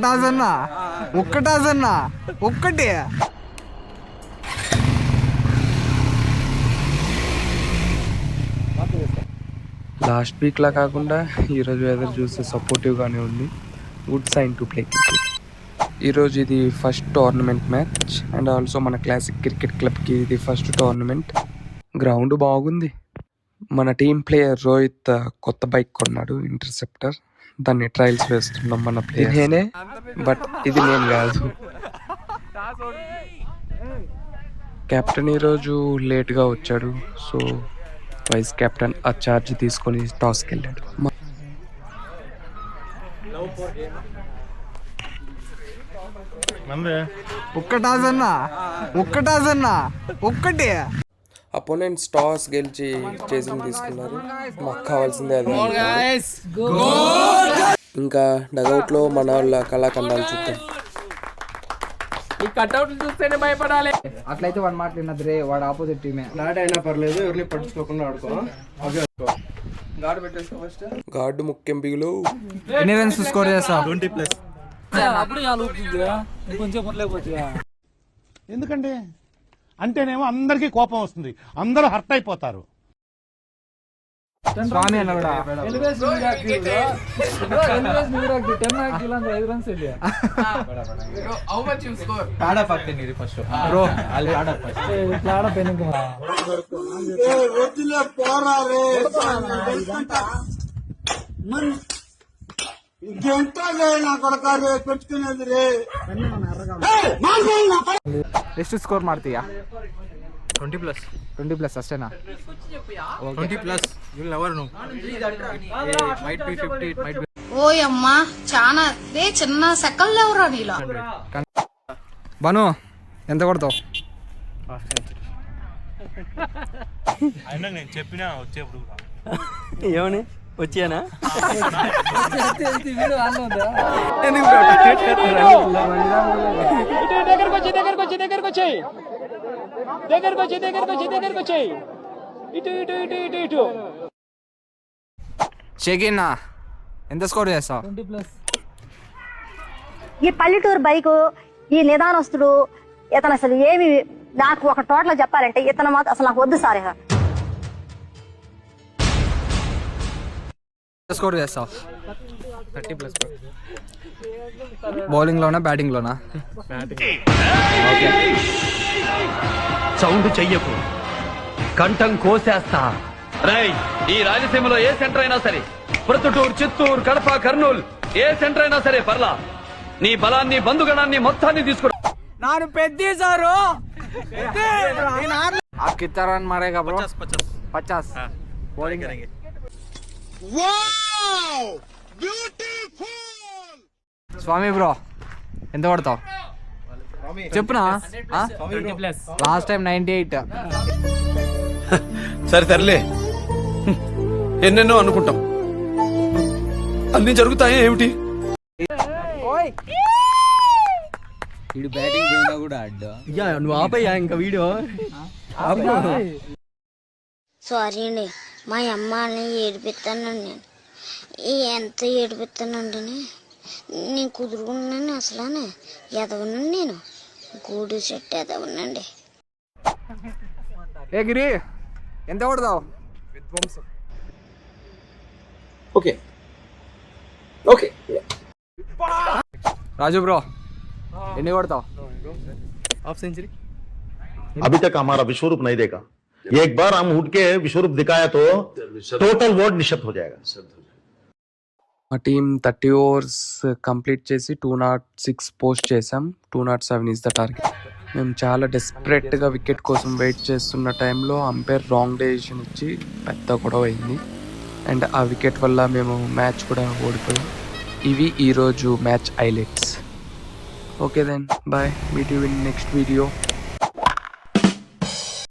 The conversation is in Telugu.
టాజన్నా ఒక్కటాజన్నా ఒక్కటే లాస్ట్ వీక్లా కాకుండా ఈరోజు వెదర్ చూస్తే సపోర్టివ్గానే ఉంది. Good sign to play cricket. ఈరోజు ఇది first tournament match and also మన క్లాసిక్ క్రికెట్ క్లబ్కి ఇది ఫస్ట్ టోర్నమెంట్. గ్రౌండ్ బాగుంది. మన టీం ప్లేయర్ రోహిత్ కొత్త బైక్ కొన్నాడు, ఇంటర్సెప్టర్. దాన్ని ట్రయల్స్ వేస్తున్నాం మన ప్లేయర్. నేనే, బట్ ఇది నేను కాదు. కెప్టెన్ ఈరోజు లేట్గా వచ్చాడు, సో వైస్ కెప్టెన్ ఆ ఛార్జ్ తీసుకొని టాస్కి వెళ్ళాడు. ఒక్కటాజన్నా ఒక్కటే. అపోనెంట్స్ టాస్ గెలిచి చేసింగ్ తీసుకున్నారు. మాకు కావాల్సిందే అదే. ఇంకా డగౌట్లో మన వాళ్ళ కళాఖండాలు చూద్దాం. ఈ కట్అవుట్లు చూస్తేనే భయపడాలి. అట్లయితే వన్ మాట విన్నది రే, వాడు ఆపోజిట్ టీమే. నాట్ అయినా పర్లేదు, ఎవరిని పట్టించుకోకుండా ఆడుకో. Guard పెట్టేసుకో first. గార్డు ముఖ్యం బిగులు. ఎన్ని రన్స్ స్కోర్ చేస్తావు? 20+. అప్పుడు కొంచెం లేకపోతే ఎందుకంటే అంటేనేమో అందరికీ కోపం వస్తుంది, అందరూ హర్ట్ అయిపోతారు. స్వామి అన్న కూడా ಎಷ್ಟು ಸ್ಕೋರ್ ಮಾಡ್ತೀಯಾ? 20+. 20+ ಅಷ್ಟೇನಾ? 20+. You'll never know. It might be 50, it might be. ఓయమ్మా చాలా చిన్న సెకల్లో ఎవరా నీలో. బను ఎంత కొడతావు? అయినా నేను చెప్పినా వచ్చేప్పుడు ఏమని వచ్చానా? షేకిన్నా ఎంత స్కోర్ చేస్తావు? 20+. ఈ పల్లెటూరు బైకు, ఈ నిదానస్తుడు ఇతను అసలు ఏమి నాకు ఒక టోటల్ చెప్పాలంటే ఇతను మాత్రం అసలు నాకు వద్దు సార్. స్కోర్ చేస్తావు? 30+. బౌలింగ్ లోనా బ్యాటింగ్ లోనా? సౌండ్ చెయ్యకు, కంఠం కోసేస్తా. రేయ్, ఈ రాయలసీమలో ఏ సెంటర్ అయినా సరే, ప్రొద్దుటూరు, చిత్తూరు, కడప, కర్నూలు, ఏ సెంటర్ అయినా సరే పర్లా, నీ బలాన్ని బంధుగణాన్ని మొత్తాన్ని తీసుకురా. ನಾನು ಪೆದ್ದಿ ಸಾರು आप कितना रन मारेगा ब्रो? 50. बॉलिंग करेंगे. Wow beautiful. స్వామి బ్రో ఎంత కొడతావు చెప్పునా? 20+. Last time 98. సరే తరలే, ఎన్నెన్నో అనుకుంటాం, అన్ని జరుగుతాయి ఏమిటి? ఇడు బ్యాటింగ్ పోయినా కూడా అడ్డు. నువ్వు ఆపయ్యా ఇంకా వీడియో. సారీ అండి, మా అమ్మని ఏడిపిస్తానండి. నేను ఎంత ఏడిపిస్తానండి, నేను కుదురుకున్నాను. అసలు ఎదవనండి, నేను గూడు చెట్టు ఎదవనండి. ఏ గిరి ఎంత కొడతావు? ఓకే ఓకే రాజు బ్రో ఎన్ని కొడతావు? Half century. अभी तक हमारा विश्वरूप नहीं देखा. एक बार हम उठ के विश्वरूप दिखाया तो टोटल वर्ल्ड निशब्द हो जाएगा. మా టీం 30 ఓవర్స్ కంప్లీట్ చేసి 206 పోస్ట్ చేసాం. 207 ఈజ్ ద టార్గెట్. మేము చాలా డెస్పరేట్గా వికెట్ కోసం వెయిట్ చేస్తున్న టైంలో అంపైర్ రాంగ్ డెసిషన్ ఇచ్చి పెద్ద గొడవ అయింది. అండ్ ఆ వికెట్ వల్ల మేము మ్యాచ్ కూడా ఓడిపోయాం. ఇవి ఈరోజు match highlights. Okay then bye, meet you in next video.